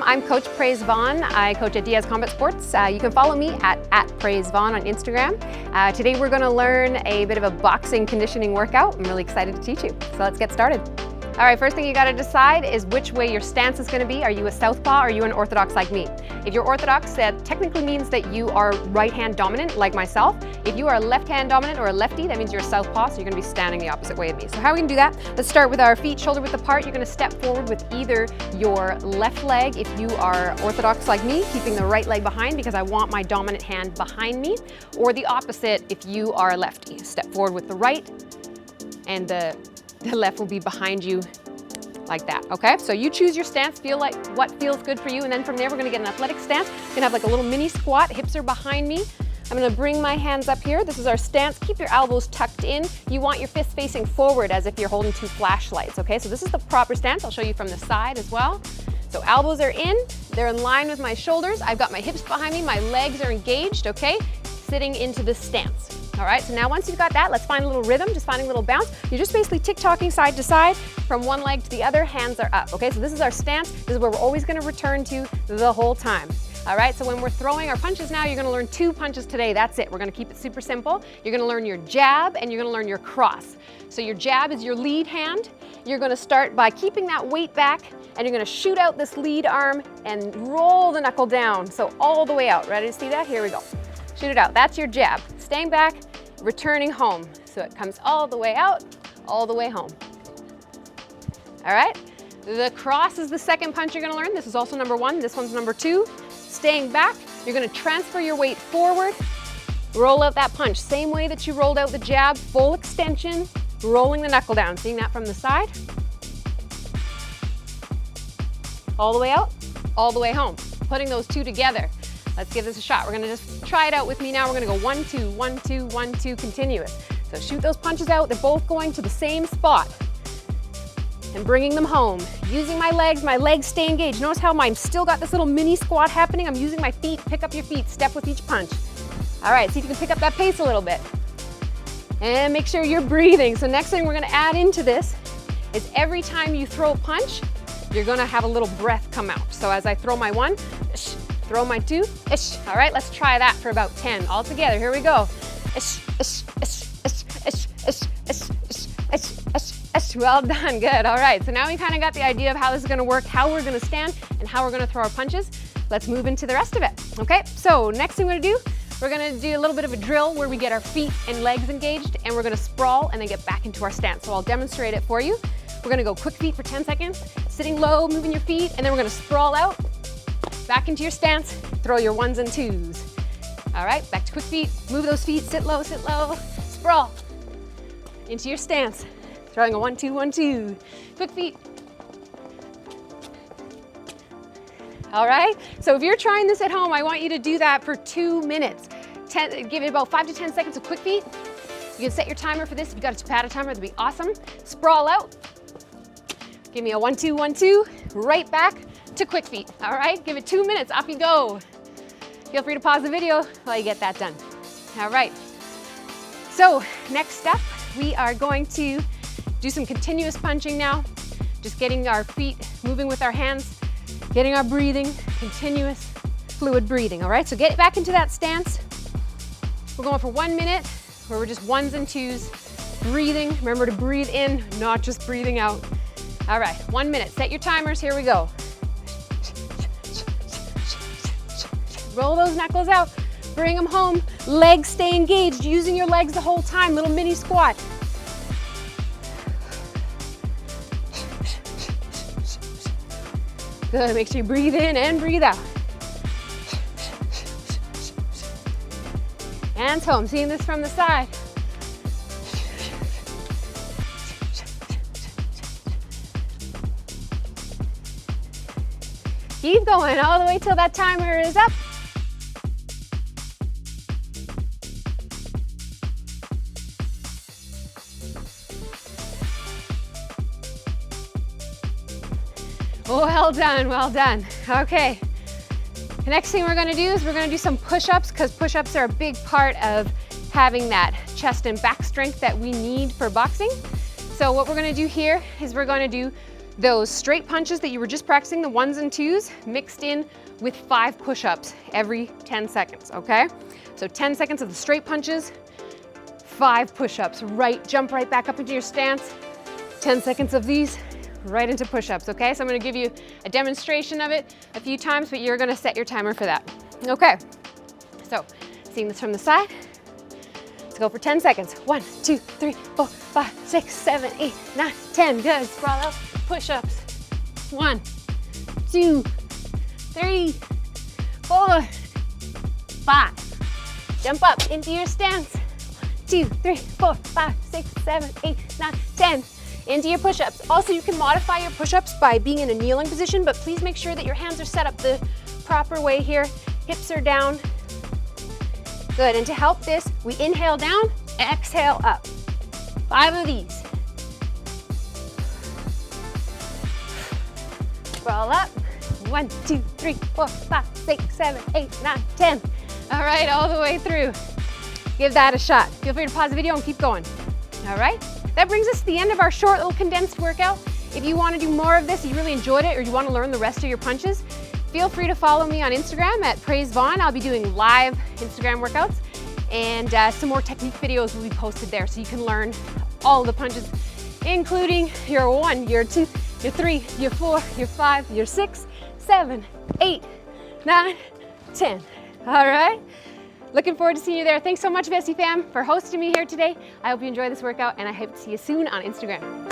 Welcome, I'm Coach Praise Vaughn. I coach at Diaz Combat Sports. You can follow me at Praise Vaughn on Instagram. Today we're going to learn a bit of a boxing conditioning workout. I'm really excited to teach you. So let's get started. All right, first thing you got to decide is which way your stance is going to be. Are you a southpaw or are you an orthodox like me? If you're orthodox, that technically means that you are right hand dominant like myself. If you are left hand dominant or a lefty, that means you're a southpaw, so you're going to be standing the opposite way of me. So how are we going to do that? Let's start with our feet shoulder width apart. You're going to step forward with either your left leg if you are orthodox like me, keeping the right leg behind because I want my dominant hand behind me, or the opposite if you are a lefty. Step forward with the right and the left will be behind you like that, okay? So you choose your stance, feel like what feels good for you, and then from there we're gonna get an athletic stance. We're gonna have like a little mini squat, hips are behind me. I'm gonna bring my hands up here. This is our stance. Keep your elbows tucked in. You want your fists facing forward as if you're holding two flashlights, okay? So this is the proper stance. I'll show you from the side as well. So elbows are in, they're in line with my shoulders. I've got my hips behind me, my legs are engaged, okay? Sitting into this stance. All right, so now once you've got that, let's find a little rhythm, just finding a little bounce. You're just basically tick-tocking side to side from one leg to the other, hands are up, okay? So this is our stance. This is where we're always gonna return to the whole time. All right, so when we're throwing our punches now, you're gonna learn 2 punches today, that's it. We're gonna keep it super simple. You're gonna learn your jab and you're gonna learn your cross. So your jab is your lead hand. You're gonna start by keeping that weight back and you're gonna shoot out this lead arm and roll the knuckle down. So all the way out, ready to see that? Here we go. Shoot it out, that's your jab. Staying back, returning home. So it comes all the way out, all the way home. All right, the cross is the second punch you're gonna learn. This is also number 1, this one's number 2. Staying back, you're gonna transfer your weight forward, roll out that punch. Same way that you rolled out the jab, full extension, rolling the knuckle down. Seeing that from the side. All the way out, all the way home. Putting those 2 together. Let's give this a shot. We're gonna just try it out with me now. We're gonna go 1, 2, 1, 2, 1, 2, continuous. So shoot those punches out. They're both going to the same spot and bringing them home. Using my legs stay engaged. Notice how I've still got this little mini squat happening. I'm using my feet, pick up your feet, step with each punch. All right, see if you can pick up that pace a little bit. And make sure you're breathing. So next thing we're gonna add into this is every time you throw a punch, you're gonna have a little breath come out. So as I throw my 1, throw my 2, ish. All right, let's try that for about 10 all together. Here we go. Ish, ish, ish, ish, ish, ish, ish, ish, ish, ish, ish. Well done, good. All right, so now we kind of got the idea of how this is gonna work, how we're gonna stand, and how we're gonna throw our punches. Let's move into the rest of it, okay? So next thing we're gonna do, we're gonna do a little bit of a drill where we get our feet and legs engaged, and we're gonna sprawl and then get back into our stance. So I'll demonstrate it for you. We're gonna go quick feet for 10 seconds, sitting low, moving your feet, and then we're gonna sprawl out, back into your stance, throw your 1s and 2s. All right, back to quick feet, move those feet, sit low, sprawl. Into your stance, throwing a 1, 2, 1, 2. Quick feet. All right, so if you're trying this at home, I want you to do that for 2 minutes. Give it about 5 to 10 seconds of quick feet. You can set your timer for this. If you got a pad timer, that'd be awesome. Sprawl out. Give me a 1, 2, 1, 2, right back to quick feet. All right, give it 2 minutes, off you go. Feel free to pause the video while you get that done. All right, so next step, we are going to do some continuous punching now. Just getting our feet moving with our hands, getting our breathing, continuous fluid breathing, all right? So get back into that stance. We're going for 1 minute where we're just 1s and 2s, breathing. Remember to breathe in, not just breathing out. All right, 1 minute, set your timers, here we go. Roll those knuckles out, bring them home, legs stay engaged, using your legs the whole time, little mini squat. Good, make sure you breathe in and breathe out. Hands home, seeing this from the side. Keep going all the way till that timer is up. Well done, well done. Okay, the next thing we're gonna do is we're gonna do some push-ups because push-ups are a big part of having that chest and back strength that we need for boxing. So what we're gonna do here is we're gonna do those straight punches that you were just practicing, the 1s and 2s, mixed in with 5 push-ups every 10 seconds, okay? So 10 seconds of the straight punches, 5 push-ups, jump right back up into your stance, 10 seconds of these, right into push-ups, okay? So I'm gonna give you a demonstration of it a few times, but you're gonna set your timer for that. Okay, so seeing this from the side, let's go for 10 seconds. 1, 2, 3, 4, 5, 6, 7, 8, 9, 10, good, sprawl out, push-ups. 1, 2, 3, 4, 5. Jump up into your stance. 2, 3, 4, 5, 6, 7, 8, 9, 10. Into your push-ups. Also, you can modify your push-ups by being in a kneeling position, but please make sure that your hands are set up the proper way here. Hips are down. Good, and to help this, we inhale down, exhale up. 5 of these. Sprawl up. 1, 2, 3, 4, 5, 6, 7, 8, 9, 10. All right, all the way through. Give that a shot. Feel free to pause the video and keep going. All right, that brings us to the end of our short little condensed workout. If you want to do more of this, you really enjoyed it, or you want to learn the rest of your punches, feel free to follow me on Instagram at PraiseVon. I'll be doing live Instagram workouts, and some more technique videos will be posted there, so you can learn all the punches, including your 1, your 2, your 3, your 4, your 5, your 6, 7, 8, 9, 10. All right. Looking forward to seeing you there. Thanks so much, Vessi fam, for hosting me here today. I hope you enjoy this workout, and I hope to see you soon on Instagram.